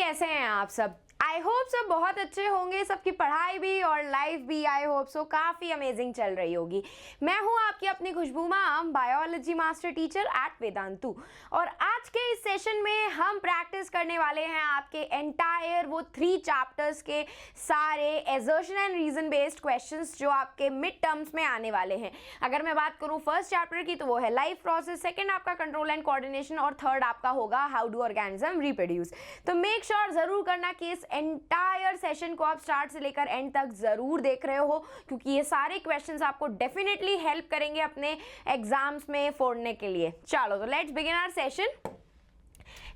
कैसे हैं आप सब? आई होप सब बहुत अच्छे होंगे, सबकी पढ़ाई भी और लाइफ भी आई होप सो काफ़ी अमेजिंग चल रही होगी। मैं हूं आपकी अपनी Khushboo ma'am, biology master teacher at Vedantu. और आज के इस सेशन में हम प्रैक्टिस करने वाले हैं आपके एंटायर वो 3 चैप्टर्स के सारे assertion and reason based questions जो आपके मिड टर्म्स में आने वाले हैं। अगर मैं बात करूं फर्स्ट चैप्टर की तो वो है लाइफ प्रोसेस, सेकेंड आपका कंट्रोल एंड कोऑर्डिनेशन और थर्ड आपका होगा हाउ डू ऑर्गेनिज्म रिप्रोड्यूस। तो मेक श्योर जरूर करना कि इस एंटायर सेशन को आप स्टार्ट से लेकर एंड तक जरूर देख रहे हो, क्योंकि ये सारे क्वेश्चंस आपको डेफिनेटली हेल्प करेंगे अपने एग्जाम्स में फोड़ने के लिए। चलो तो let's begin our session.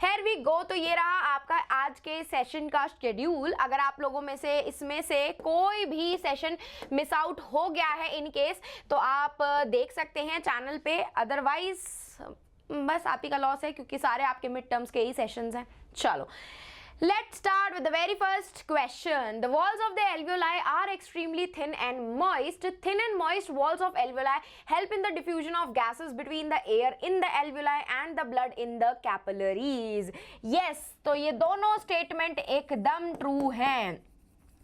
Here we go। तो ये रहा आपका आज के सेशन का शेड्यूल। अगर आप लोगों में से इसमें से कोई भी सेशन मिस आउट हो गया है इन केस, तो आप देख सकते हैं चैनल पे, अदरवाइज बस आप ही का लॉस है क्योंकि सारे आपके मिड टर्म्स के ही सेशंस हैं। चलो let's start with the very first question. The walls of the alveoli are extremely thin and moist. Thin and moist walls of alveoli help in the diffusion of gases between the air in the alveoli and the blood in the capillaries. Yes, तो ये दोनों statement एकदम true हैं।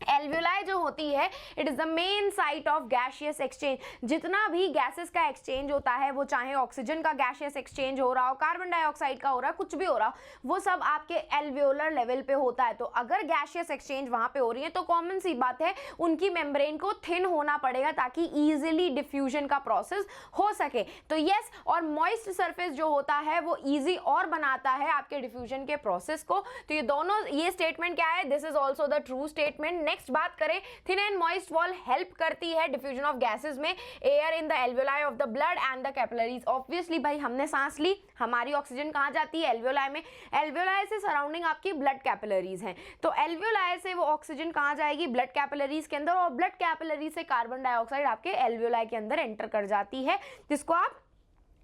Alveoli जो होती है it is the main site of gaseous exchange. जितना भी गैसेस का एक्सचेंज होता है, वो चाहे ऑक्सीजन का गैसियस एक्सचेंज हो रहा हो, कार्बन डाइऑक्साइड का हो रहा है, कुछ भी हो रहा हो, वो सब आपके एल्वियोलर लेवल पे होता है। तो अगर गैसियस एक्सचेंज वहां पे हो रही है तो कॉमन सी बात है उनकी मेम्ब्रेन को थिन होना पड़ेगा ताकि इजीली डिफ्यूजन का प्रोसेस हो सके। तो यस, और मॉइस्ट सरफेस जो होता है वो इजी और बनाता है आपके डिफ्यूजन के प्रोसेस को। तो ये दोनों, ये स्टेटमेंट क्या है, this is also the true statement. Next बात करें, thin and moist wall help करती है डिफ्यूजन ऑफ गैसेस में air in the alveoli of the blood and the capillaries. Obviously भाई हमने सांस ली, हमारी ऑक्सीजन कहाँ जाती है? एल्वियोलाई में। एल्वियोलाई से सराउंडिंग आपकी ब्लड कैपिलरीज हैं, तो एल्वियोलाई से वो ऑक्सीजन कहाँ जाएगी? ब्लड कैपिलरीज के अंदर, और ब्लड कैपिलरी से कार्बन डाइऑक्साइड आपके एल्वियोलाई के अंदर एंटर कर जाती है, जिसको आप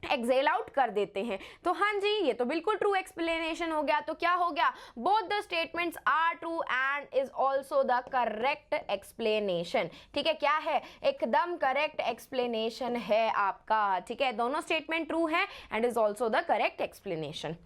एक्सेल आउट कर देते हैं। तो हाँ जी, ये तो बिल्कुल ट्रू एक्सप्लेनेशन हो गया। तो क्या हो गया? Both the statements are true and is also the correct explanation. ठीक है, क्या है? एकदम करेक्ट एक्सप्लेनेशन है आपका। ठीक है, दोनों स्टेटमेंट ट्रू है and is also the correct explanation.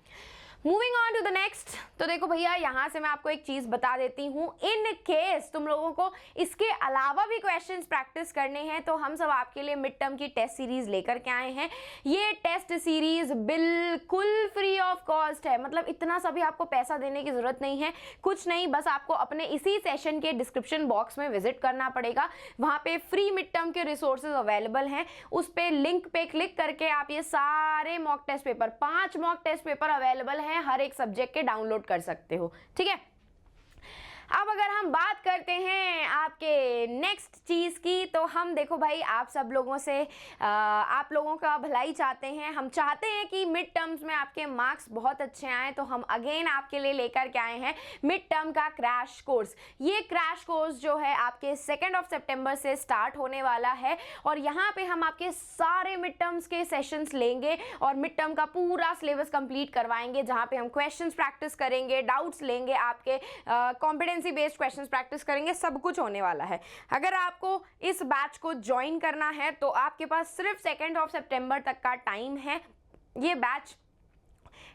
Moving on to the next. तो देखो भैया, यहाँ से मैं आपको एक चीज बता देती हूँ, इन केस तुम लोगों को इसके अलावा भी क्वेश्चंस प्रैक्टिस करने हैं तो हम सब आपके लिए मिड टर्म की टेस्ट सीरीज लेकर के आए हैं। ये टेस्ट सीरीज बिल्कुल फ्री ऑफ कॉस्ट है, मतलब इतना सभी आपको पैसा देने की जरूरत नहीं है, कुछ नहीं, बस आपको अपने इसी सेशन के डिस्क्रिप्शन बॉक्स में विजिट करना पड़ेगा। वहाँ पे फ्री मिड टर्म के रिसोर्सेज अवेलेबल हैं, उस पे लिंक पे क्लिक करके आप ये सारे mock test paper, 5 mock test paper available हैं, हर एक सब्जेक्ट के डाउनलोड कर सकते हो। ठीक है, अब अगर हम बात करते हैं आपके नेक्स्ट चीज़ की, तो हम देखो भाई आप सब लोगों से आप लोगों का भलाई चाहते हैं, हम चाहते हैं कि मिड टर्म्स में आपके मार्क्स बहुत अच्छे आए, तो हम अगेन आपके लिए लेकर के आए हैं मिड टर्म का क्रैश कोर्स। ये क्रैश कोर्स जो है आपके 2 सितंबर से स्टार्ट होने वाला है, और यहाँ पे हम आपके सारे मिड टर्म्स के सेशंस लेंगे और मिड टर्म का पूरा सिलेबस कंप्लीट करवाएंगे, जहाँ पे हम क्वेश्चंस प्रैक्टिस करेंगे, डाउट्स लेंगे, आपके कॉम्पिटेंसी बेस्ड क्वेश्चंस प्रैक्टिस करेंगे, सब कुछ होने वाला है। अगर आपको इस बैच को ज्वाइन करना है तो आपके पास सिर्फ 2 सितंबर तक का टाइम है। ये बैच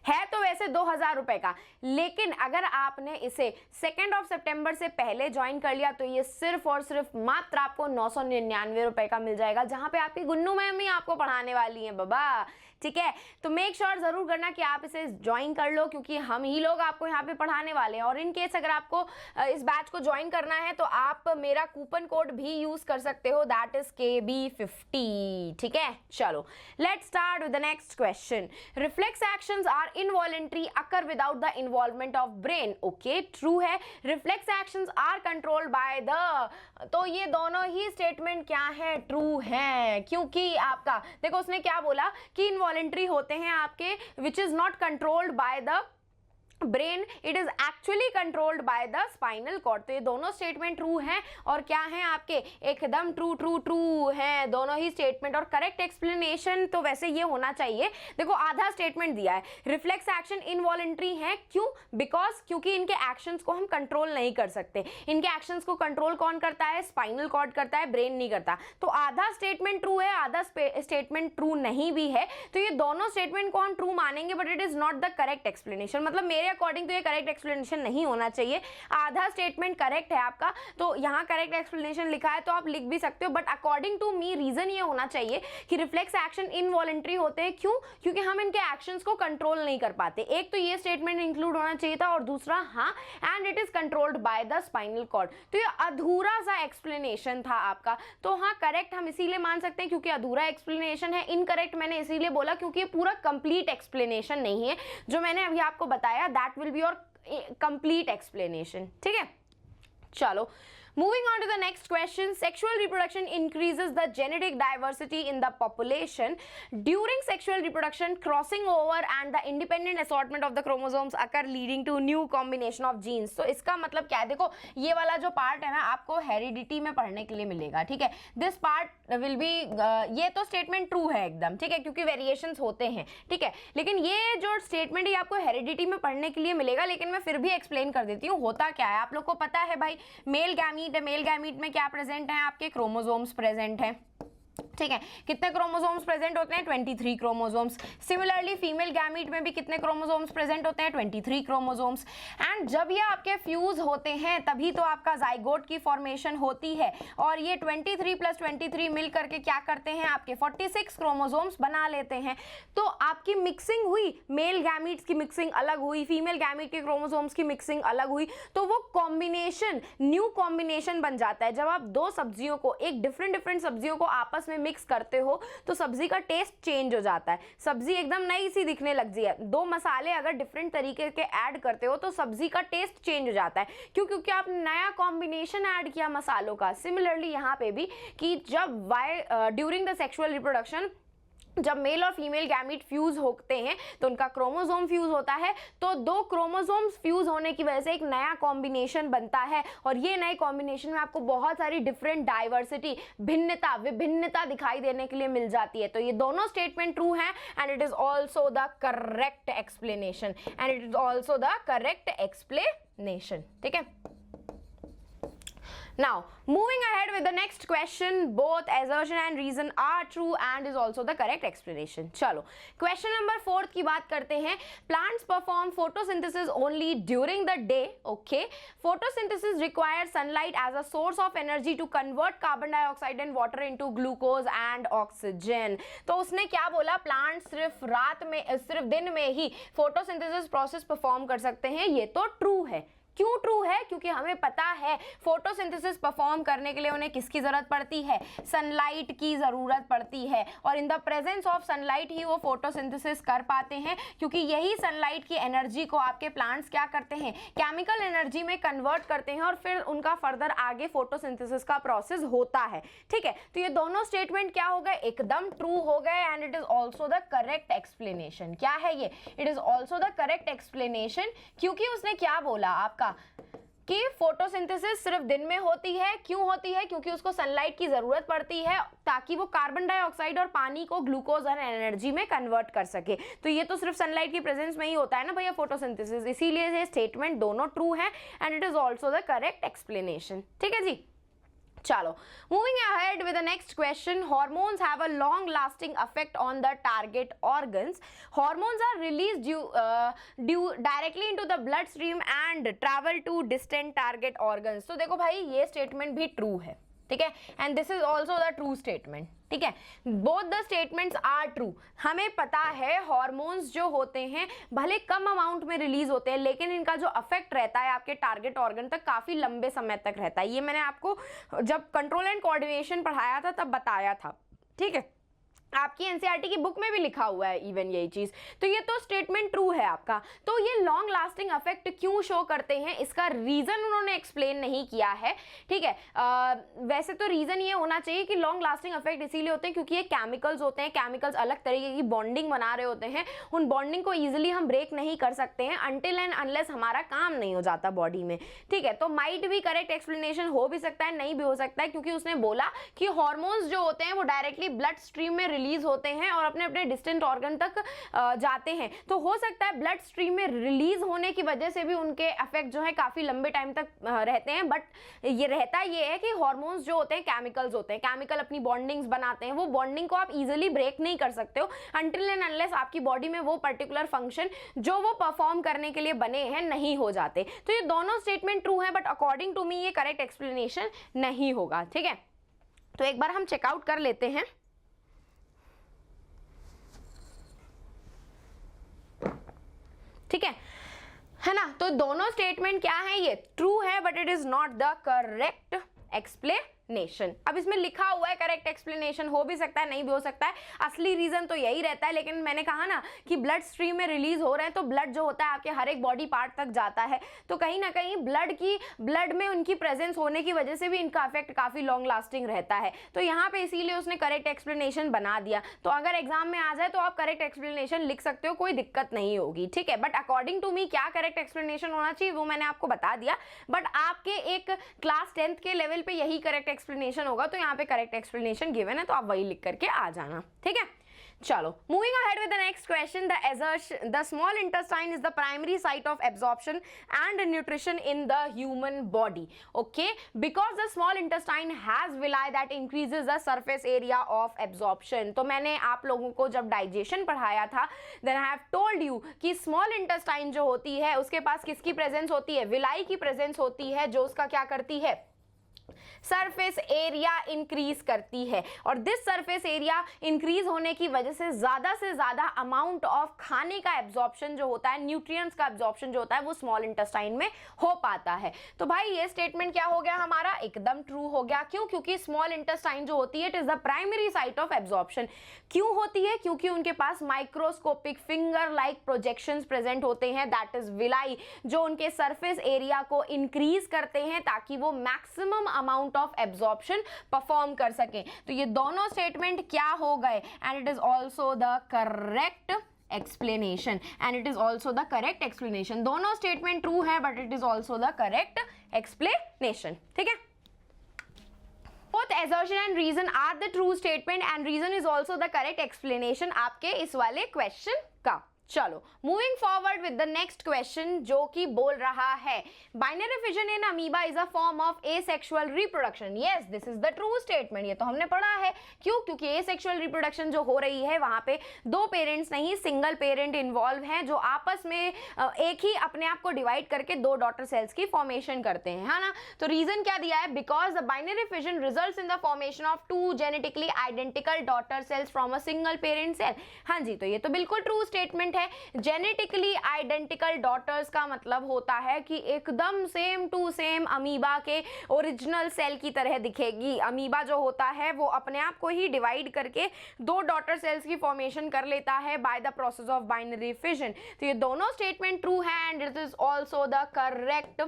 है तो वैसे 2000 रुपए का, लेकिन अगर आपने इसे 2 सितंबर से पहले ज्वाइन कर लिया तो ये सिर्फ और सिर्फ मात्र आपको 999 रुपए का मिल जाएगा, जहां पे आपकी गुन्नू मैम ही आपको पढ़ाने वाली हैं बाबा। ठीक है, तो मेक श्योर जरूर करना कि आप इसे ज्वाइन कर लो, क्योंकि हम ही लोग आपको यहाँ पे पढ़ाने वाले हैं। और इन केस अगर आपको इस बैच को ज्वाइन करना है तो आप मेरा कूपन कोड भी यूज कर सकते हो, दैट इज KB50। ठीक है, चलो let's start with the next question. Reflex actions are involuntary occur without the involvement of brain. Okay, true है। Reflex actions are controlled by the, तो ये दोनों ही स्टेटमेंट क्या है? ट्रू है, क्योंकि आपका देखो उसने क्या बोला कि इनवॉलेंटरी होते हैं आपके which is not controlled by the brain, it is actually controlled by the spinal cord. तो ये दोनों स्टेटमेंट ट्रू हैं, और क्या है आपके? एकदम ट्रू ट्रू ट्रू हैं दोनों ही स्टेटमेंट। और करेक्ट एक्सप्लेनेशन तो वैसे ये होना चाहिए, देखो आधा स्टेटमेंट दिया है, रिफ्लेक्स एक्शन इनवॉलेंटरी है, क्यों? बिकॉज क्योंकि इनके एक्शंस को हम कंट्रोल नहीं कर सकते। इनके एक्शंस को कंट्रोल कौन करता है? स्पाइनल कॉर्ड करता है, ब्रेन नहीं करता। तो आधा स्टेटमेंट ट्रू है, आधा स्टेटमेंट ट्रू नहीं भी है। तो ये दोनों स्टेटमेंट को हम ट्रू मानेंगे, but it is not the correct explanation. मतलब मेरे अकॉर्डिंग तो ये करेक्ट एक्सप्लेनेशन नहीं होना चाहिए, आधा स्टेटमेंट करेक्ट है आपका, तो यहाँ करेक्ट एक्सप्लेनेशन लिखा है तो आप लिख भी सकते हो, but according to me reason ये होना चाहिए कि रिफ्लेक्स एक्शन इनवॉलंटरी होते हैं। क्यों? क्योंकि हम इनके एक्शंस को कंट्रोल नहीं कर पाते। एक तो ये स्टेटमेंट इंक्लूड होना चाहिए था, और दूसरा हाँ and it is controlled by the spinal cord. तो ये अधूरा सा एक्सप्लेनेशन था आपका, तो हाँ करेक्ट हम इसीलिए मान सकते हैं क्योंकि अधूरा एक्सप्लेनेशन है। इनकरेक्ट मैंने इसीलिए बोला क्योंकि ये पूरा कंप्लीट एक्सप्लेनेशन नहीं है, जो मैंने अभी आपको बताया that will be your complete explanation. ठीक है, चलो moving on to the next question. Sexual reproduction increases the genetic diversity in the population. During sexual reproduction, crossing over and the independent assortment of the chromosomes occur, leading to new combination of genes. तो इसका मतलब क्या है? देखो ये वाला जो part है ना आपको हेरिडिटी में पढ़ने के लिए मिलेगा। ठीक है, दिस पार्ट विल बी, ये तो स्टेटमेंट ट्रू है एकदम, ठीक है, क्योंकि वेरिएशंस होते हैं। ठीक है, लेकिन ये जो स्टेटमेंट ये आपको हेरिडिटी में पढ़ने के लिए मिलेगा, लेकिन मैं फिर भी एक्सप्लेन कर देती हूँ होता क्या है। आप लोग को पता है भाई, मेल गैमीट में क्या प्रेजेंट है? आपके क्रोमोसोम्स प्रेजेंट हैं। ठीक है, कितने क्रोमोसोम्स प्रेजेंट होते हैं? 23 क्रोमोसोम्स। सिमिलरली फीमेल गैमीट में भी कितने क्रोमोसोम्स प्रेजेंट होते हैं? 23 क्रोमोसोम्स। एंड जब ये आपके फ्यूज होते हैं तभी तो आपका जाइगोट की फॉर्मेशन होती है, और ये 23 + 23 मिल करके क्या करते हैं? आपके 46 क्रोमोसोम्स बना लेते हैं। तो आपकी मिक्सिंग हुई, मेल गैमीट्स की मिक्सिंग अलग हुई, फीमेल गैमीट के क्रोमोसोम्स की मिक्सिंग अलग हुई, तो वो कॉम्बिनेशन न्यू कॉम्बिनेशन बन जाता है। जब आप दो सब्जियों को, एक डिफरेंट सब्जियों को आपस में मिक्स करते हो तो सब्जी का टेस्ट चेंज हो जाता है, सब्जी एकदम नई सी दिखने लगती है। दो मसाले अगर डिफरेंट तरीके के ऐड करते हो तो सब्जी का टेस्ट चेंज हो जाता है। क्यों? क्योंकि आप नया कॉम्बिनेशन ऐड किया मसालों का। सिमिलरली यहाँ पे भी कि जब ड्यूरिंग द सेक्सुअल रिप्रोडक्शन जब मेल और फीमेल गैमीट फ्यूज होते हैं तो उनका क्रोमोसोम फ्यूज होता है, तो दो क्रोमोसोम्स फ्यूज होने की वजह से एक नया कॉम्बिनेशन बनता है, और ये नए कॉम्बिनेशन में आपको बहुत सारी डिफरेंट डाइवर्सिटी, विभिन्नता दिखाई देने के लिए मिल जाती है। तो ये दोनों स्टेटमेंट ट्रू हैं and it is also the correct explanation, ठीक है। Now, moving ahead with the next question, both assertion and reason are true and is also the correct explanation. चलो, question number 4 की बात करते हैं। Plants perform photosynthesis only during the day. Okay, photosynthesis requires sunlight as a source of energy to convert carbon dioxide and water into glucose and oxygen. तो उसने क्या बोला? Plant सिर्फ दिन में ही फोटोसिंथेसिस प्रोसेस परफॉर्म कर सकते हैं। ये तो ट्रू है। क्यों ट्रू है? क्योंकि हमें पता है फोटोसिंथेसिस परफॉर्म करने के लिए उन्हें किसकी जरूरत पड़ती है? सनलाइट की जरूरत पड़ती है, और in the presence of sunlight ही वो फोटोसिंथेसिस कर पाते हैं, क्योंकि यही सनलाइट की एनर्जी को आपके प्लांट्स क्या करते हैं? केमिकल एनर्जी में कन्वर्ट करते हैं, और फिर उनका फर्दर आगे फोटोसिंथेसिस का प्रोसेस होता है। ठीक है, तो ये दोनों स्टेटमेंट क्या हो गए? एकदम ट्रू हो गए, and it is also the correct explanation. क्या है ये? It is also the correct explanation, क्योंकि उसने क्या बोला आपका कि फोटोसिंथेसिस सिर्फ दिन में होती है। क्यों होती है? क्योंकि उसको सनलाइट की जरूरत पड़ती है ताकि वो कार्बन डाइऑक्साइड और पानी को ग्लूकोज और एनर्जी में कन्वर्ट कर सके। तो ये तो सिर्फ सनलाइट की प्रेजेंस में ही होता है ना भैया फोटोसिंथेसिस, इसीलिए ये स्टेटमेंट दोनों ट्रू है and it is also the correct explanation. ठीक है जी, चलो, moving ahead with the next question. Hormones have a long lasting effect on the target organs. Hormones are released directly into the bloodstream and travel to distant target organs. तो देखो भाई ये statement भी true है, ठीक है, and this is also the true statement. ठीक है, both the statements are true. हमें पता है हॉर्मोन्स जो होते हैं भले कम अमाउंट में रिलीज होते हैं, लेकिन इनका जो अफेक्ट रहता है आपके टारगेट ऑर्गन तक काफी लंबे समय तक रहता है। ये मैंने आपको जब कंट्रोल एंड कोऑर्डिनेशन पढ़ाया था तब बताया था। ठीक है, आपकी एनसीईआरटी की बुक में भी लिखा हुआ है इवन यही चीज। तो ये तो स्टेटमेंट ट्रू है आपका। तो ये लॉन्ग लास्टिंग इफेक्ट क्यों शो करते हैं, इसका रीजन उन्होंने एक्सप्लेन नहीं किया है। ठीक है, वैसे तो रीजन ये होना चाहिए कि लॉन्ग लास्टिंग इफेक्ट इसीलिए होते हैं क्योंकि ये केमिकल्स होते हैं, केमिकल्स अलग तरीके की बॉन्डिंग बना रहे होते हैं। उन बॉन्डिंग को ईजिली हम ब्रेक नहीं कर सकते हैं अनटिल एंड अनलेस हमारा काम नहीं हो जाता बॉडी में। ठीक है, तो माइट भी करेक्ट एक्सप्लेनेशन हो भी सकता है, नहीं भी हो सकता है, क्योंकि उसने बोला कि हॉर्मोन्स जो होते हैं वो डायरेक्टली ब्लड स्ट्रीम में रिलीज होते हैं और अपने अपने डिस्टेंट ऑर्गन तक जाते हैं। तो हो सकता है ब्लड स्ट्रीम में रिलीज होने की वजह से भी उनके इफेक्ट जो है काफी लंबे टाइम तक रहते हैं। बट ये रहता ये है कि हार्मोन्स जो होते हैं केमिकल्स होते हैं, केमिकल अपनी बॉन्डिंग्स बनाते हैं, वो बॉन्डिंग को आप इजीली ब्रेक नहीं कर सकते हो अनटिल एंड अनलेस आपकी बॉडी में वो पर्टिकुलर फंक्शन जो वो परफॉर्म करने के लिए बने हैं नहीं हो जाते। तो ये दोनों स्टेटमेंट ट्रू है, बट अकॉर्डिंग टू मी ये करेक्ट एक्सप्लेनेशन नहीं होगा। ठीक है, तो एक बार हम चेकआउट कर लेते हैं। ठीक है ना, तो दोनों स्टेटमेंट क्या है, ये ट्रू है but it is not the correct explanation. अब इसमें लिखा हुआ है करेक्ट एक्सप्लेनेशन, हो भी सकता है नहीं भी हो सकता है, असली रीजन तो यही रहता है। लेकिन मैंने कहा ना कि ब्लड स्ट्रीम में रिलीज हो रहे हैं तो ब्लड जो होता है आपके हर एक बॉडी पार्ट तक जाता है, तो कहीं ना कहीं ब्लड में उनकी प्रेजेंस होने की वजह से भी इनका इफेक्ट काफी लॉन्ग लास्टिंग रहता है। तो यहाँ पे इसीलिए उसने करेक्ट एक्सप्लेनेशन बना दिया। तो अगर एग्जाम में आ जाए तो आप करेक्ट एक्सप्लेनेशन लिख सकते हो, कोई दिक्कत नहीं होगी। ठीक है, बट अकॉर्डिंग टू मी क्या करेक्ट एक्सप्लेनेशन होना चाहिए वो मैंने आपको बता दिया। बट आपके एक क्लास 10th के लेवल पे यही करेक्ट एक्सप्लेनेशन होगा, तो यहाँ पे करेक्ट एक्सप्लेनेशन गिवन है तो आप वही लिख करके आ जाना। ठीक है, चलो moving ahead with the next question. The small intestine is the primary site of absorption and nutrition in the human body. Okay, because the small intestine has villi that increases the surface area of absorption. तो मैंने आप लोगों को जब digestion पढ़ाया था then I have told you कि small intestine जो होती है उसके पास किसकी प्रेजेंस होती है, विलाई की प्रेजेंस होती है, जो उसका क्या करती है, सरफेस एरिया इंक्रीज करती है। और दिस सरफेस एरिया इंक्रीज होने की वजह से ज्यादा अमाउंट ऑफ खाने का एब्जॉर्प्शन जो होता है, न्यूट्रिएंट्स का एब्जॉर्प्शन जो होता है वो स्मॉल इंटेस्टाइन में हो पाता है। तो भाई ये स्टेटमेंट क्या हो गया हमारा, एकदम ट्रू हो गया। क्यों? क्योंकि स्मॉल इंटेस्टाइन जो होती है it is the primary site of absorption. क्यों होती है? क्योंकि उनके पास microscopic finger like projections present होते हैं, दैट इज विलाई, जो उनके सरफेस एरिया को इंक्रीज करते हैं ताकि वो maximum amount of absorption perform कर सके। तो ये दोनों स्टेटमेंट क्या हो गए, and it is also the correct explanation, and it is also the correct explanation. दोनों स्टेटमेंट ट्रू है but it is also the correct explanation. ठीक है, both assertion and reason are the true statement and reason is also the correct explanation आपके इस वाले question का। चलो moving forward with the next question जो कि बोल रहा है binary fission in amoeba is a form of asexual reproduction. Yes, this is the true statement. ये तो हमने पढ़ा है। क्यों? क्योंकि एसेक्सुअल रिप्रोडक्शन जो हो रही है वहां पे दो पेरेंट्स नहीं, सिंगल पेरेंट इन्वॉल्व हैं जो आपस में एक ही अपने आप को डिवाइड करके दो डॉटर सेल्स की फॉर्मेशन करते हैं, है ना। तो रीजन क्या दिया है, because the binary fission results in the formation of two genetically identical daughter cells from a single parent cell. हाँ जी, तो ये तो बिल्कुल ट्रू स्टेटमेंट है। जेनेटिकली आइडेंटिकल डॉटर्स का मतलब होता है कि एकदम सेम टू सेम अमीबा के ओरिजिनल सेल की तरह दिखेगी। अमीबा जो होता है वो अपने आप को ही डिवाइड करके दो डॉटर सेल्स की फॉर्मेशन कर लेता है by the process of binary fission. तो ये दोनों स्टेटमेंट ट्रू है and it is also the correct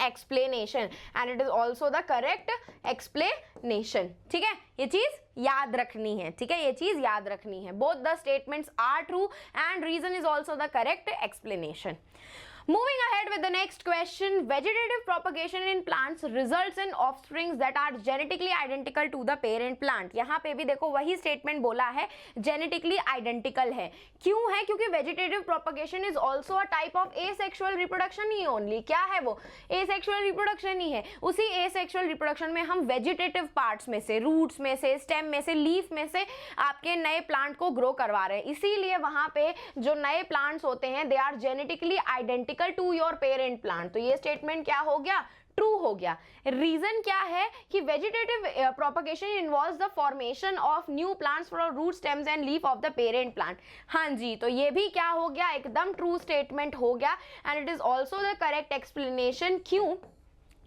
explanation, and it is also the correct explanation. ठीक है, ये चीज याद रखनी है। ठीक है, ये चीज याद रखनी है। Both the statements are true and reason is also the correct explanation. Moving ahead with the next question, vegetative propagation in plants results in offsprings that are genetically identical to the parent plant। यहाँ पे भी देखो वही statement बोला है, genetically identical है। क्यों है? क्योंकि vegetative propagation is also a type of asexual reproduction he only. क्या है वो? एसेक्सुअल रिप्रोडक्शन ही है। उसी एसेक्सुअल रिप्रोडक्शन में हम वेजिटेटिव पार्ट्स में से, रूट्स में से, स्टेम में से, लीफ में से आपके नए प्लांट को ग्रो करवा रहे हैं। इसीलिए वहां पे जो नए प्लांट्स होते हैं they are genetically identical to your parent plant. तो ये स्टेटमेंट क्या हो गया? ट्रू हो गया। रीजन क्या है कि vegetative propagation involves the formation of new plants from root stems and leaf of the parent plant. हाँ जी, तो ये भी क्या हो गया? एकदम ट्रू स्टेटमेंट हो गया and it is also the correct explanation. क्यों?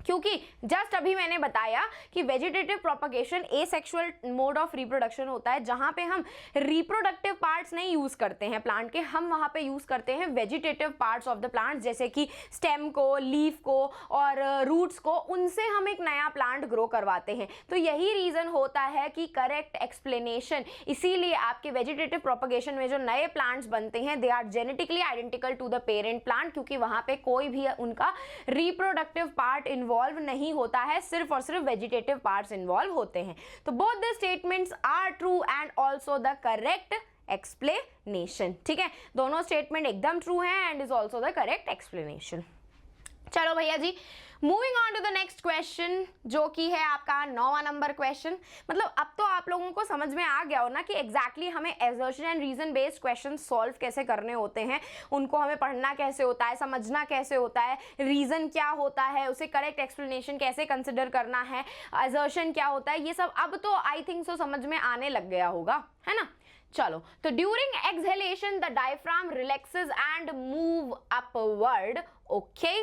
क्योंकि जस्ट अभी मैंने बताया कि vegetative propagation asexual mode of reproduction होता है जहां पे हम रिप्रोडक्टिव पार्ट्स नहीं यूज करते हैं प्लांट के, हम वहां पे यूज करते हैं vegetative parts of the plant, जैसे कि स्टेम को, लीफ को और रूट्स को, उनसे हम एक नया प्लांट ग्रो करवाते हैं। तो यही रीजन होता है कि करेक्ट एक्सप्लेनेशन, इसीलिए आपके वेजिटेटिव प्रोपगेशन में जो नए प्लांट्स बनते हैं they are genetically identical to the parent plant, क्योंकि वहां पे कोई भी उनका रिप्रोडक्टिव पार्ट इन्वॉल्व इन्वॉल्व नहीं होता है, सिर्फ और सिर्फ वेजिटेटिव पार्ट्स इन्वॉल्व होते हैं। तो both the statements are true and also the correct explanation. ठीक है, दोनों स्टेटमेंट एकदम ट्रू हैं and is also the correct explanation. चलो भैया जी, moving on to the next question, जो कि है आपका 9वां नंबर क्वेश्चन। मतलब अब तो आप लोगों को समझ में आ गया हो ना कि एग्जैक्टली हमें assertion and reason based question solve कैसे करने होते हैं, उनको हमें पढ़ना कैसे होता है, समझना कैसे होता है, रीजन क्या होता है, उसे करेक्ट एक्सप्लेनेशन कैसे कंसिडर करना है, असर्शन क्या होता है, ये सब अब तो आई थिंक सो समझ में आने लग गया होगा, है ना। चलो, तो during exhalation the diaphragm relaxes and move upward, okay,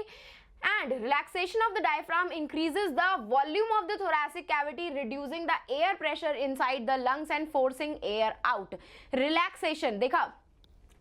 and relaxation of the diaphragm increases the volume of the thoracic cavity, reducing the air pressure inside the lungs and forcing air out. Relaxation देखा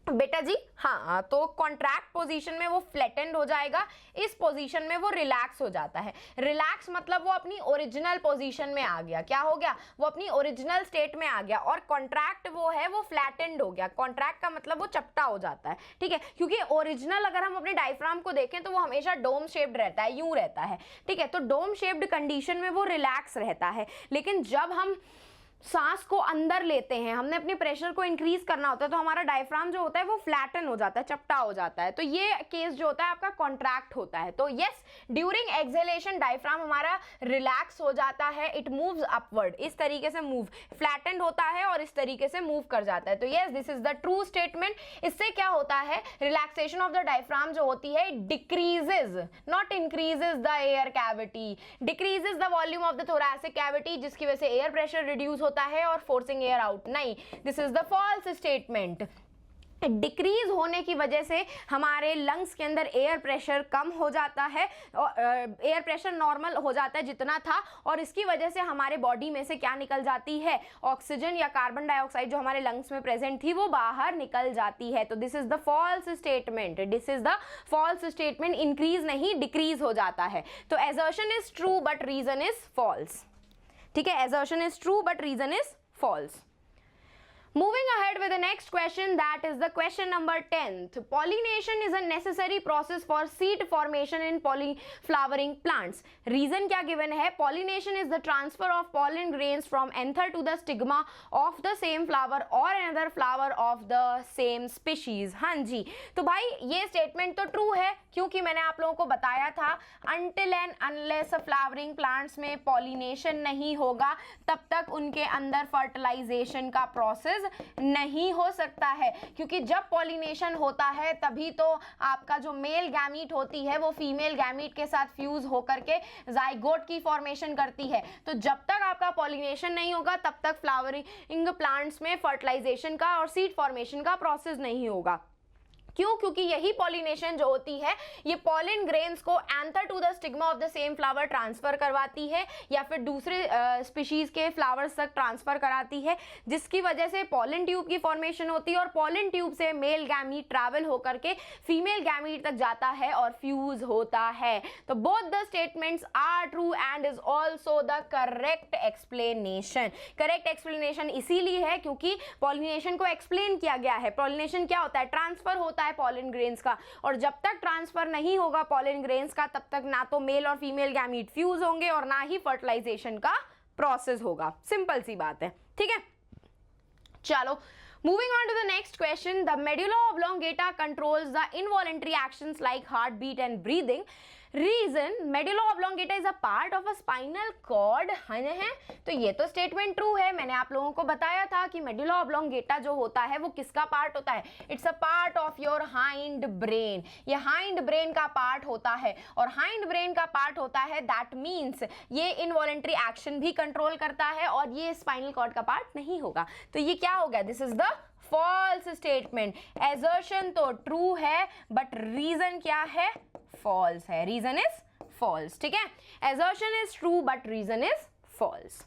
बेटा जी, हाँ, तो contract position में वो flattened हो जाएगा, इस position में वो रिलैक्स हो जाता है। रिलैक्स मतलब वो अपनी ओरिजिनल पोजीशन में आ गया, क्या हो गया, वो अपनी ओरिजिनल स्टेट में आ गया। और कॉन्ट्रैक्ट वो है, वो फ्लैटेंड हो गया। कॉन्ट्रैक्ट का मतलब वो चपटा हो जाता है, ठीक है, क्योंकि ओरिजिनल अगर हम अपने डायफ्राम को देखें तो वो हमेशा डोम शेप्ड रहता है, यूं रहता है, ठीक है, तो डोम शेप्ड कंडीशन में वो रिलैक्स रहता है। लेकिन जब हम सांस को अंदर लेते हैं, हमने अपने प्रेशर को इंक्रीज करना होता है, तो हमारा डायफ्राम जो होता है वो फ्लैटन हो जाता है, चपटा हो जाता है। तो ये केस जो होता है आपका कॉन्ट्रैक्ट होता है। तो यस, ड्यूरिंग एक्सहेलेशन डायफ्राम हमारा रिलैक्स हो जाता है, इट मूव्स अपवर्ड, इस तरीके से मूव, फ्लैटेंड होता है और इस तरीके से मूव कर जाता है। तो yes, this is the true statement. इससे क्या होता है, रिलैक्सेशन ऑफ द डायफ्राम जो होती है decreases, not increases the air cavity, decreases the volume of the thoracic cavity, जिसकी वजह से एयर प्रेशर रिड्यूस होता है और फोर्सिंग एयर आउट नहीं, this is the false statement. Decrease होने की वजह से हमारे लंग्स के अंदर एयर प्रेशर कम हो जाता है, एयर प्रेशर नॉर्मल हो जाता है जितना था, और इसकी वजह से हमारे बॉडी में से क्या निकल जाती है, ऑक्सीजन या कार्बन डाइऑक्साइड जो हमारे लंग्स में प्रेजेंट थी वो बाहर निकल जाती है। तो this is the false statement, this is the false statement, increase नहीं डिक्रीज हो जाता है। तो assertion is true but reason is false, ठीक है, assertion is true but reason is false. Moving ahead with the next question, that is the question number 10th. Pollination is a necessary process for seed formation in polyflowering plants. Reason क्या given है, pollination is the transfer of pollen grains from anther to the stigma of the same flower or another flower of the same species. हाँ जी, तो भाई ये statement तो true है, क्योंकि मैंने आप लोगों को बताया था until and unless flowering plants में pollination नहीं होगा तब तक उनके अंदर fertilization का process नहीं हो सकता है, क्योंकि जब पॉलिनेशन होता है तभी तो आपका जो मेल गैमीट होती है वो फीमेल गैमीट के साथ फ्यूज होकर के जाइगोट की फॉर्मेशन करती है। तो जब तक आपका पॉलिनेशन नहीं होगा तब तक फ्लावरिंग प्लांट्स में फर्टिलाइजेशन का और सीड फॉर्मेशन का प्रोसेस नहीं होगा। क्यों? क्योंकि यही पॉलिनेशन जो होती है ये पॉलन ग्रेन्स को anther to the stigma of the same flower transfer करवाती है या फिर दूसरे स्पीशीज के फ्लावर्स तक ट्रांसफर कराती है, जिसकी वजह से पॉलन ट्यूब की फॉर्मेशन होती है और पॉलन ट्यूब से मेल गैमीट ट्रैवल होकर के फीमेल गैमीट तक जाता है और फ्यूज होता है। तो both the statements are true and is also the correct explanation. Correct explanation इसीलिए है क्योंकि पॉलिनेशन को एक्सप्लेन किया गया है। पॉलिनेशन क्या होता है? ट्रांसफर होता है पॉलन ग्रेन्स का, और जब तक ट्रांसफर नहीं होगा पॉलन ग्रेन्स का तब तक ना तो मेल और फीमेल गैमीट फ्यूज होंगे और ना ही फर्टिलाइजेशन का प्रोसेस होगा। सिंपल सी बात है, ठीक है। चलो, moving on to the next question, the medulla oblongata controls the involuntary actions like heartbeat and breathing. Reason, medulla oblongata is a part of a spinal cord है, तो ये तो स्टेटमेंट ट्रू है। मैंने आप लोगों को बताया था कि medulla oblongata जो होता है वो किसका पार्ट होता है? It's a part of your hind brain. ये हाइंड ब्रेन का पार्ट होता है, और हाइंड ब्रेन का पार्ट होता है दैट मीन्स ये इनवॉलेंट्री एक्शन भी कंट्रोल करता है और ये स्पाइनल कॉर्ड का पार्ट नहीं होगा। तो ये क्या हो गया? This is the false statement. Assertion तो ट्रू है बट रीजन क्या है? फॉल्स है। रीजन इज फॉल्स, ठीक है। Assertion is true but reason is false.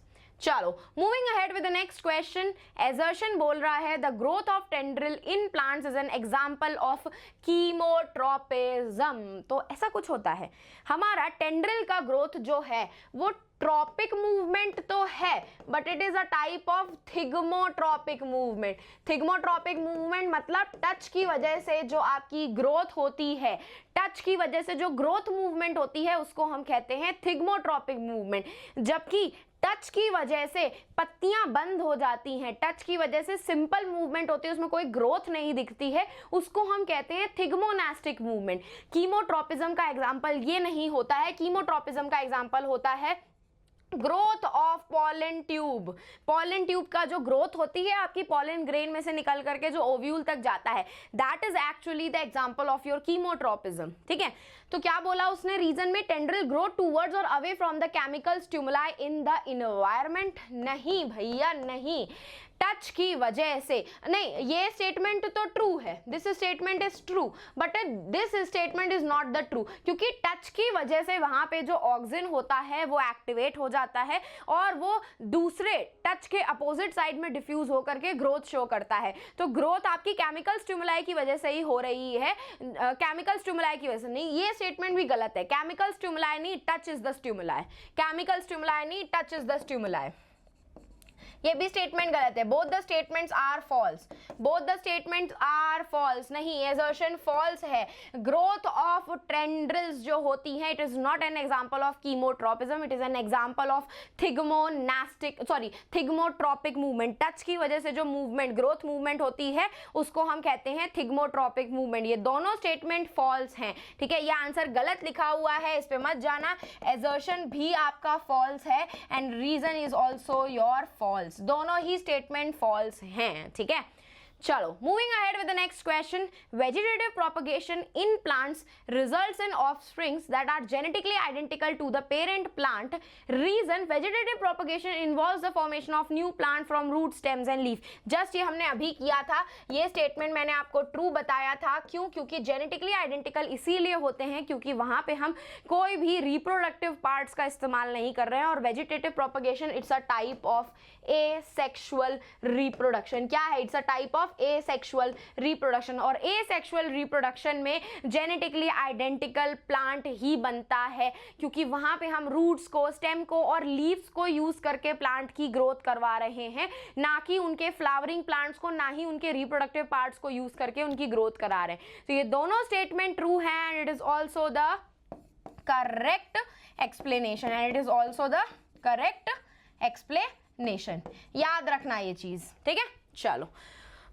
चलो moving ahead with the next question, assertion बोल रहा है the growth of tendril in plants is an example of chemotropism. तो ऐसा कुछ होता है, हमारा टेंड्रिल का ग्रोथ जो है वो ट्रॉपिक मूवमेंट तो है, but it is a type of thigmotropic movement. Thigmotropic movement मतलब टच की वजह से जो आपकी ग्रोथ होती है, टच की वजह से जो ग्रोथ मूवमेंट होती है उसको हम कहते हैं थिग्मोट्रॉपिक मूवमेंट। जबकि टच की वजह से पत्तियां बंद हो जाती हैं, टच की वजह से सिंपल मूवमेंट होती है, उसमें कोई ग्रोथ नहीं दिखती है, उसको हम कहते हैं थिग्मोनास्टिक मूवमेंट। कीमोट्रोपिज्म का एग्जांपल ये नहीं होता है, कीमोट्रोपिज्म का एग्जांपल होता है growth of pollen tube. Pollen tube का जो ग्रोथ होती है आपकी पॉलन ग्रेन में से निकल करके जो ओव्यूल तक जाता है, that is actually the example of your chemotropism. ठीक है, तो क्या बोला उसने रीजन में, टेंड्रिल ग्रो टूवर्ड्स और away from the chemical stimuli in the environment. नहीं भैया नहीं, टच की वजह से नहीं, ये स्टेटमेंट तो ट्रू है, this statement is true, but this statement is not the true, क्योंकि टच की वजह से वहां पे जो ऑक्सिन होता है वो एक्टिवेट हो जाता है और वो दूसरे टच के अपोजिट साइड में डिफ्यूज होकर के ग्रोथ शो करता है। तो ग्रोथ आपकी केमिकल स्टिमुलाई की वजह से ही हो रही है, केमिकल स्टिमुलाई की वजह से नहीं। ये स्टेटमेंट भी गलत है, केमिकल स्टिमुलाई नहीं, touch is the stimuli, chemical stimuli नहीं, टच इज द स्टिमुलाई। ये भी स्टेटमेंट गलत है, both the statements are false, both the statements are false. नहीं, एजर्शन फॉल्स है। ग्रोथ ऑफ टेंड्रिल्स जो होती है, it is not an example of chemotropism, it is an example of thigmotropic movement. Touch की वजह से जो मूवमेंट, ग्रोथ मूवमेंट होती है उसको हम कहते हैं थिग्मोट्रोपिक मूवमेंट। ये दोनों स्टेटमेंट फॉल्स हैं। ठीक है, ये आंसर गलत लिखा हुआ है, इस पे मत जाना। एजर्शन भी आपका फॉल्स है and reason is also your false. दोनों ही स्टेटमेंट फॉल्स हैं। ठीक है, चलो moving ahead with the next question, vegetative propagation in plants results in offsprings that are genetically identical to the parent plant. Reason, vegetative propagation involves the formation of new plant from root, stems and leaf. Just ये हमने अभी किया था, ये statement मैंने आपको true बताया था। क्यों? क्योंकि जेनेटिकली आइडेंटिकल इसीलिए होते हैं क्योंकि वहां पे हम कोई भी रिप्रोडक्टिव पार्ट्स का इस्तेमाल नहीं कर रहे हैं। और vegetative propagation it's a type of asexual reproduction. क्या है? It's a type of asexual reproduction. और एसेक्सुअल रिप्रोडक्शन में जेनेटिकली आइडेंटिकल प्लांट ही बनता है क्योंकि वहां पे हम रूट्स को, स्टेम को और लीव्स को यूज करके प्लांट की ग्रोथ करवा रहे हैं, ना कि उनके फ्लावरिंग प्लांट्स को, ना ही उनके रिप्रोडक्टिव पार्ट्स को यूज करके उनकी ग्रोथ करा रहे हैं। तो ये दोनों स्टेटमेंट ट्रू है and it is also the correct explanation, and it is also the correct explanation. याद रखना ये चीज, ठीक है। चलो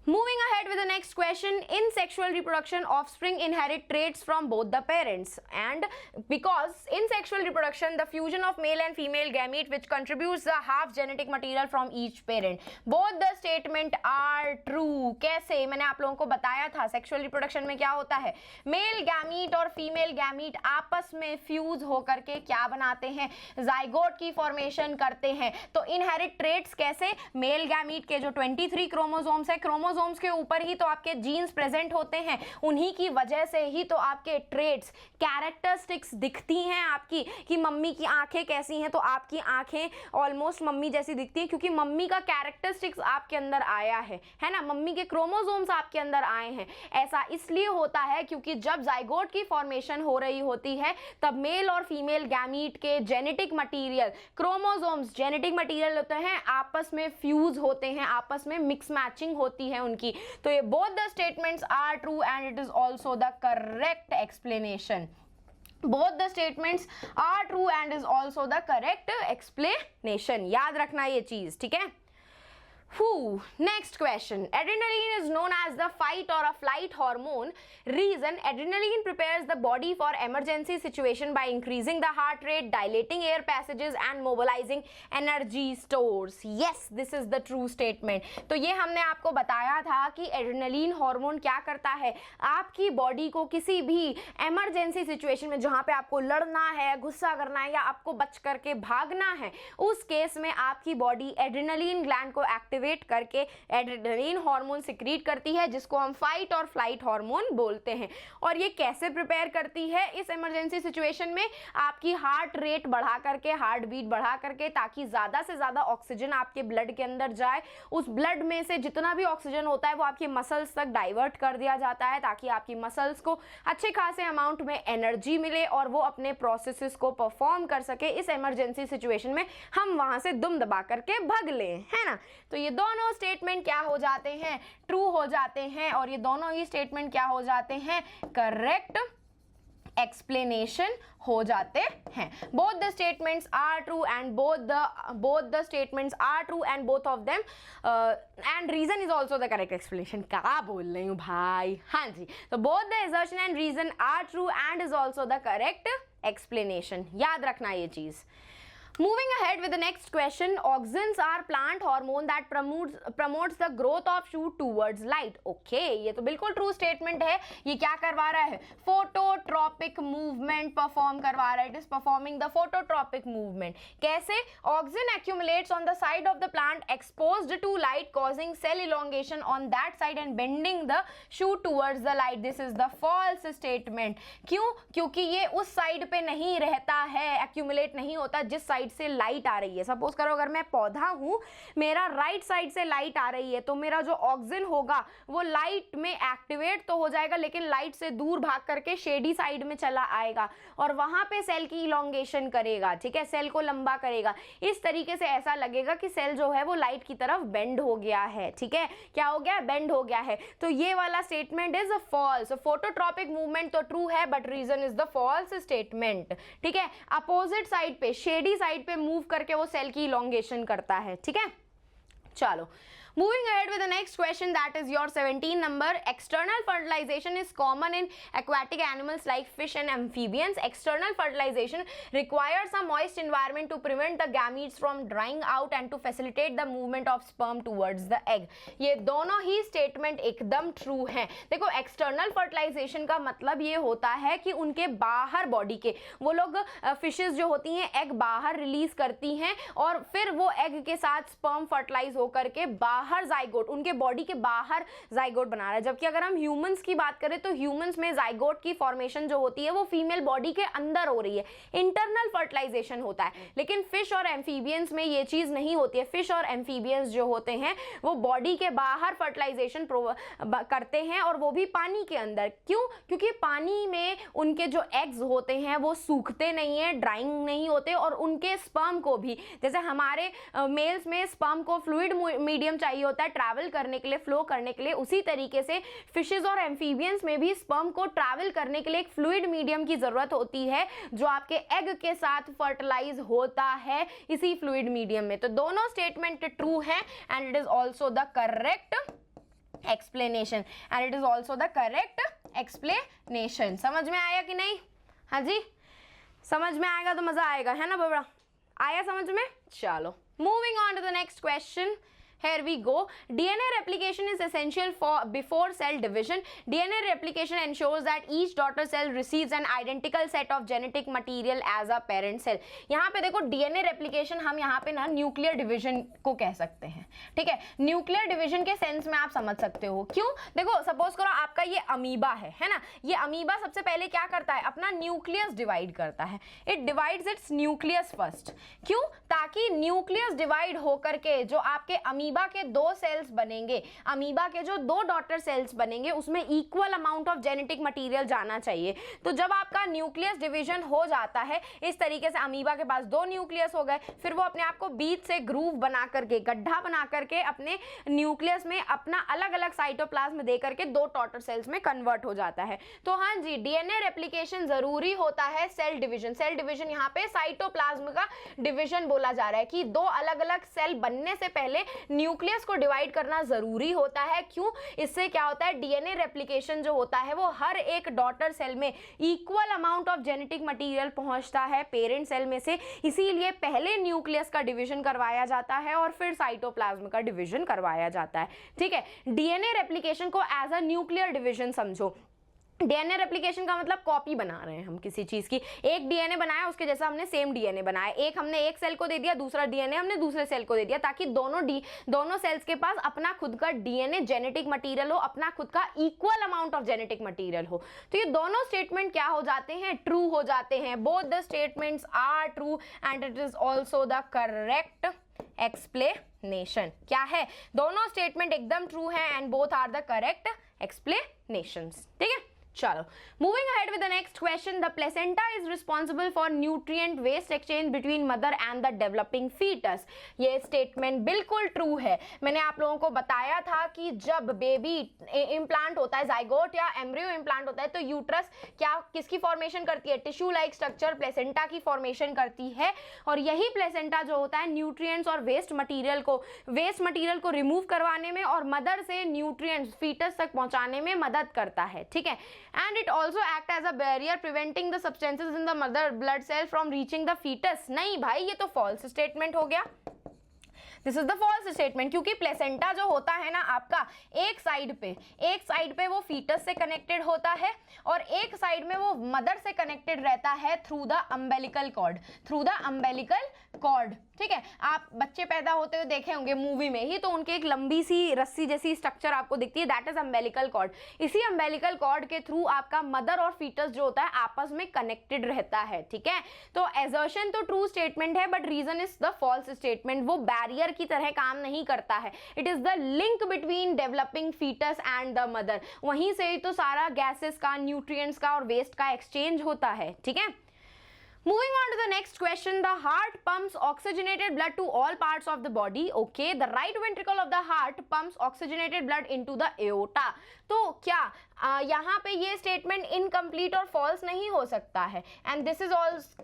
moving ahead with the next question, in sexual reproduction offspring inherit traits from both the parents, and because in sexual reproduction the fusion of male and female gamete which contributes the half genetic material from each parent, both the statement are true। कैसे? मैंने आप लोगों को बताया था sexual reproduction में क्या होता है, मेल गैमीट और फीमेल गैमीट आपस में फ्यूज होकर के क्या बनाते हैं, जाइगोट की फॉर्मेशन करते हैं। तो इनहेरिट ट्रेट्स कैसे? मेल गैमीट के जो 23 क्रोमोसोम्स है, क्रोमोसोम्स के ऊपर ही तो आपके जीन्स प्रेजेंट होते हैं, उन्हीं की वजह से ही तो आपके ट्रेट्स, कैरेक्टरिस्टिक्स दिखती हैं आपकी कि मम्मी की आंखें कैसी हैं, तो आपकी आंखें ऑलमोस्ट मम्मी जैसी दिखती हैं क्योंकि मम्मी का कैरेक्टरिस्टिक्स आपके अंदर आया है ना, मम्मी के क्रोमोसोम्स आपके अंदर आए हैं। ऐसा इसलिए होता है क्योंकि जब जाइगोट की फॉर्मेशन हो रही होती है तब मेल और फीमेल गैमीट के genetic material, chromosomes genetic material होते हैं, आपस में फ्यूज होते हैं, आपस में मिक्स मैचिंग होती है उनकी। तो ये both the statements are true and it is also the correct explanation. Both the statements are true and is also the correct explanation। याद रखना ये चीज, ठीक है। Next question, adrenaline is known as the fight or a flight hormone। Reason, adrenaline prepares the body for emergency situation by increasing the heart rate, dilating air passages and mobilizing energy stores। Yes, this is the true statement। तो ये हमने आपको बताया था कि adrenaline hormone क्या करता है, आपकी बॉडी को किसी भी इमरजेंसी सिचुएशन में जहां पे आपको लड़ना है, गुस्सा करना है या आपको बच करके भागना है, उस केस में आपकी बॉडी एड्रेनलिन ग्लैंड को एक्टिवेट एक्टिवेट करके एड्रेनलिन हार्मोन सिक्रीट करती है, जिसको हम फाइट और फ्लाइट हार्मोन बोलते हैं। और ये कैसे प्रिपेयर करती है इस इमरजेंसी सिचुएशन में? आपकी हार्ट रेट बढ़ा करके, हार्ट बीट बढ़ा करके, ताकि ज़्यादा से ज़्यादा ऑक्सीजन आपके ब्लड के अंदर जाए। उस ब्लड में से जितना भी ऑक्सीजन होता है वो आपके मसल्स तक डाइवर्ट कर दिया जाता है, ताकि आपकी मसल्स को अच्छे खासे अमाउंट में एनर्जी मिले और वो अपने प्रोसेसेस को परफॉर्म कर सके। इस इमरजेंसी सिचुएशन में हम वहां से दुम दबा करके भाग लें, है ना। तो ये दोनों स्टेटमेंट क्या हो जाते हैं? ट्रू हो जाते हैं। और ये दोनों ही स्टेटमेंट क्या हो जाते हैं? करेक्ट एक्सप्लेनेशन हो जाते हैं। Both the statements are true and both the statements are true and both of them and reason is also the correct explanation। क्या बोल रही हूँ भाई? हाँ जी, तो both the assertion and reason are true and is also the correct explanation। याद रखना ये चीज। Moving ahead with the next question, auxins are plant hormone that promotes the growth of shoot towards light। Okay, ये तो बिल्कुल true statement है। ये क्या करवा रहा है? Phototropic movement perform करवा रहा है। It is performing the phototropic movement। कैसे? Auxin accumulates on the side of the plant exposed to light, causing cell elongation on that side and bending the shoot towards the light। This is the false statement। क्यों? क्योंकि ये उस side पे नहीं रहता है, accumulate नहीं होता जिस साइड से लाइट आ रही है। सपोज करो अगर मैं पौधा हूं, मेरा राइट साइड से लाइट आ रही है, तो मेरा जो ऑक्सीजन होगा वो लाइट में एक्टिवेट तो हो जाएगा, लेकिन लाइट से दूर भाग करके शेडी साइड में चला आएगा और वहां पे सेल की इलोंगेशन करेगा, ठीक है, सेल को लंबा करेगा। इस तरीके से ऐसा लगेगा कि सेल जो है वो लाइट की तरफ बेंड हो गया है, ठीक है, क्या हो गया? बेंड हो गया है। तो ये वाला statement is false. Phototropic movement तो ट्रू है, but reason is the false statement, ठीक है। अपोजिट साइड पे, शेडी साइड पे मूव करके वो सेल की इलोंगेशन करता है, ठीक है। चलो, moving ahead with the next question, that is your 17 number। External fertilization is common in aquatic animals like fish and amphibians। External fertilization requires a moist environment to prevent the gametes from drying out and to facilitate the movement of sperm towards the egg। ये दोनों ही statement एकदम true हैं। देखो, external fertilisation का मतलब ये होता है कि उनके बाहर बॉडी के वो लोग फिशेस जो होती हैं एग बाहर रिलीज करती हैं और फिर वो एग के साथ स्पर्म फर्टिलाइज होकर के बाहर जाइगोट, उनके बॉडी के बाहर जाइगोट बना रहा है। जबकि अगर हम ह्यूमंस की बात करें तो ह्यूमंस में जाइगोट की फॉर्मेशन जो होती है वो फीमेल बॉडी के अंदर हो रही है, इंटरनल फर्टिलाइजेशन होता है। लेकिन फिश और एम्फीबियंस में ये चीज नहीं होती है। फिश और एम्फीबियंस जो होते हैं वो बॉडी के बाहर फर्टिलाइजेशन करते हैं और वो भी पानी के अंदर। क्यों? क्योंकि पानी में उनके जो एग्स होते हैं वो सूखते नहीं है, ड्राइंग नहीं होते, और उनके स्पर्म को भी, जैसे हमारे मेल्स में स्पर्म को फ्लूइड मीडियम चाहिए होता है ट्रैवल करने के लिए, फ्लो करने के लिए, उसी तरीके से फिशेस और एम्फीबियंस में भी स्पर्म को ट्रैवल करने के लिए एक फ्लूइड मीडियम की जरूरत होती है जो आपके एग के साथ फर्टिलाइज होता है इसी फ्लूइड मीडियम में। तो दोनों स्टेटमेंट ट्रू है and it is also the correct explanation, and it is also the correct explanation. समझ में आया कि नहीं? हाँ जी, समझ में आएगा तो मजा आएगा, है ना बबड़ा? आया समझ में? चलो, moving on to the next question. Here we go। DNA replication is essential for before cell division। DNA replication ensures that each daughter cell receives an identical set of genetic material as a parent cell। यहाँ पे देखो, DNA replication हम यहाँ पे ना nuclear division को कह सकते हैं, ठीक है। न्यूक्लियर डिवीजन के सेंस में आप समझ सकते हो। क्यों? देखो, सपोज करो आपका ये अमीबा है ना, ये अमीबा सबसे पहले क्या करता है? अपना न्यूक्लियस डिवाइड करता है। It divides it's nucleus first. क्यों? ताकि न्यूक्लियस डिवाइड होकर के जो आपके अमीबा के दो सेल्स बनेंगे, अमीबा के जो दो डॉटर सेल्स बनेंगे, उसमें equal amount of genetic material जाना चाहिए। तो जब आपका न्यूक्लियस डिवीजन हो जाता है इस तरीके से, अमीबा के पास दो न्यूक्लियस हो गए, फिर वो अपने आप को बीच से ग्रूव बना करके, गड्ढा बना करके अपने न्यूक्लियस में अपना अलग अलग साइटोप्लाज्म दे करके दो डॉटर सेल्स में कन्वर्ट हो जाता है। तो हाँ जी, डीएनए रेप्लिकेशन जरूरी होता है सेल डिवीजन। सेल डिवीजन यहाँ पे साइटोप्लाज्म का डिवीजन बोला जा रहा है कि दो अलग अलग सेल बनने से पहले न्यूक्लियस को डिवाइड करना जरूरी होता है। क्यों? इससे क्या होता है? डीएनए रेप्लिकेशन जो होता है वो हर एक डॉटर सेल में equal amount of genetic material पहुंचता है पेरेंट सेल में से, इसीलिए पहले न्यूक्लियस का डिवीजन करवाया जाता है और फिर साइटोप्लाज्म का डिवीजन करवाया जाता है, ठीक है। डीएनए रेप्लिकेशन को एज अ न्यूक्लियर डिवीजन समझो। डीएनए रेप्लिकेशन का मतलब कॉपी बना रहे हैं हम किसी चीज की। एक डीएनए बनाया, उसके जैसा हमने सेम डीएनए बनाया। एक हमने एक सेल को दे दिया, दूसरा डीएनए हमने दूसरे सेल को दे दिया, ताकि दोनों सेल्स के पास अपना खुद का डीएनए जेनेटिक मटेरियल हो, अपना खुद का equal amount of genetic material हो। तो ये दोनों स्टेटमेंट क्या हो जाते हैं? ट्रू हो जाते हैं। Both the statements are true and it is also the correct explanation. क्या है? दोनों स्टेटमेंट एकदम ट्रू है and both are the correct explanations. ठीक है, चलो moving ahead with the next question. The placenta is responsible for nutrient waste exchange between mother and the developing foetus. ये statement बिल्कुल ट्रू है। मैंने आप लोगों को बताया था कि जब बेबी इम्प्लांट होता है, जाइगोट या एम्ब्रियो इम्प्लांट होता है, तो यूट्रस क्या किसकी फॉर्मेशन करती है? टिश्यू लाइक स्ट्रक्चर प्लेसेंटा की फॉर्मेशन करती है। और यही प्लेसेंटा जो होता है न्यूट्रिएंट्स और वेस्ट मटीरियल को रिमूव करवाने में और मदर से न्यूट्रिएंट्स फीटस तक पहुंचाने में मदद करता है। ठीक है, and it also act as a barrier preventing the substances in the mother blood cell from reaching the fetus। नहीं भाई, ये तो false statement हो गया। This is the false statement, क्योंकि प्लेसेंटा जो होता है ना आपका, एक साइड पे वो फीटस से कनेक्टेड होता है और एक साइड में वो मदर से कनेक्टेड रहता है थ्रू द अम्बेलिकल कॉर्ड। ठीक है, आप बच्चे पैदा होते हुए देखे होंगे मूवी में ही, तो उनके एक लंबी सी रस्सी जैसी स्ट्रक्चर आपको दिखती है, दैट इज अम्बेलिकल कॉर्ड। इसी अम्बेलिकल कॉर्ड के थ्रू आपका मदर और फीटस जो होता है आपस में कनेक्टेड रहता है। ठीक है, तो एजर्शन तो ट्रू स्टेटमेंट है, but reason is the false statement. वो बैरियर की तरह काम नहीं करता है, it is the link between developing foetus and the mother. वहीं से ही तो सारा गैसेस का, न्यूट्रिएंट्स का और वेस्ट का एक्सचेंज होता है। ठीक है, moving on to the next question, the heart pumps oxygenated blood to all parts of the body। okay, the right ventricle of the heart pumps oxygenated blood into the aorta। तो क्या यहाँ पे ये statement incomplete और false नहीं हो सकता है? And this is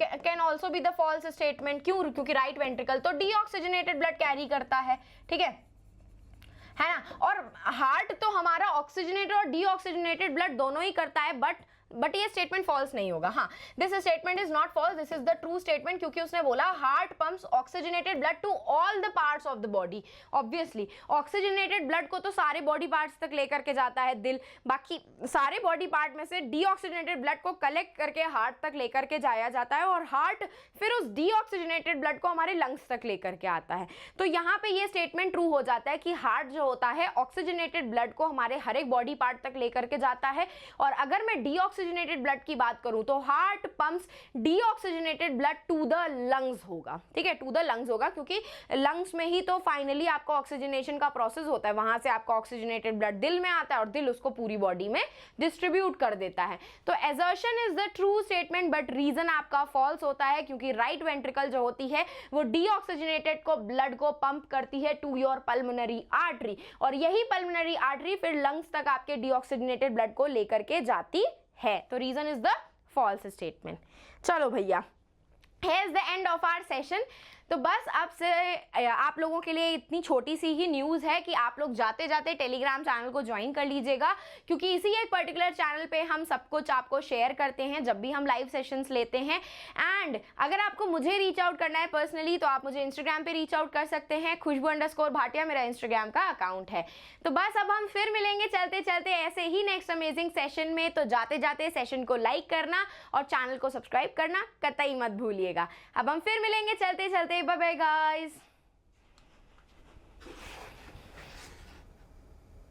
can also be the false statement. क्यों? क्योंकि राइट वेंट्रिकल तो डीऑक्सीजनेटेड ब्लड कैरी करता है। ठीक है ना, और हार्ट तो हमारा ऑक्सीजनेटेड और डीऑक्सीजनेटेड ब्लड दोनों ही करता है, बट ये स्टेटमेंट फॉल्स नहीं होगा। हाँ, this statement is not false, this is the true statement, क्योंकि उसने बोला heart pumps oxygenated blood to all the parts of the body. Obviously oxygenated blood को तो सारे बॉडी पार्ट्स तक लेकर के जाता है दिल, बाकी सारे बॉडी पार्ट में से डीऑक्सीजनेटेड ब्लड को कलेक्ट करके हार्ट तक लेकर के जाया जाता है और हार्ट फिर उस डीऑक्सीजनेटेड ब्लड को हमारे लंग्स तक लेकर के आता है। तो यहाँ पे ये स्टेटमेंट ट्रू हो जाता है कि हार्ट जो होता है ऑक्सीजनेटेड ब्लड को हमारे हर एक बॉडी पार्ट तक लेकर के जाता है। और अगर मैं डीऑक्सीजनेटेड ब्लड की बात करूं तो heart pumps deoxygenated blood to the lungs होगा। ठीक है, टू द लंग्स होगा, क्योंकि लंग्स में ही तो फाइनली आपका ऑक्सीजनेशन का प्रोसेस होता है, वहां से आपका ऑक्सीजनेटेड ब्लड दिल में आता है और दिल उसको पूरी बॉडी में डिस्ट्रीब्यूट कर देता है। तो assertion is the true statement, but reason आपका फॉल्स होता है, क्योंकि राइट वेंट्रिकल जो होती है वो डीऑक्सीजनेटेड को ब्लड को पंप करती है टू योर पल्मोनरी आर्टरी, और यही पल्मोनरी आर्टरी फिर लंग्स तक आपके डीऑक्सीजनेटेड ब्लड को लेकर के जाती है। तो reason is the false statement. चलो भैया, here's the end of our session। तो बस अब से आप लोगों के लिए इतनी छोटी सी ही न्यूज़ है कि आप लोग जाते जाते टेलीग्राम चैनल को ज्वाइन कर लीजिएगा, क्योंकि इसी एक पर्टिकुलर चैनल पे हम सब कुछ आपको शेयर करते हैं जब भी हम लाइव सेशंस लेते हैं। एंड अगर आपको मुझे रीच आउट करना है पर्सनली तो आप मुझे इंस्टाग्राम पे रीच आउट कर सकते हैं, खुशबू_भाटिया मेरा इंस्टाग्राम का अकाउंट है। तो बस अब हम फिर मिलेंगे चलते चलते ऐसे ही नेक्स्ट अमेजिंग सेशन में। तो जाते जाते सेशन को लाइक करना और चैनल को सब्सक्राइब करना कतई मत भूलिएगा। अब हम फिर मिलेंगे चलते चलते। Bye bye guys.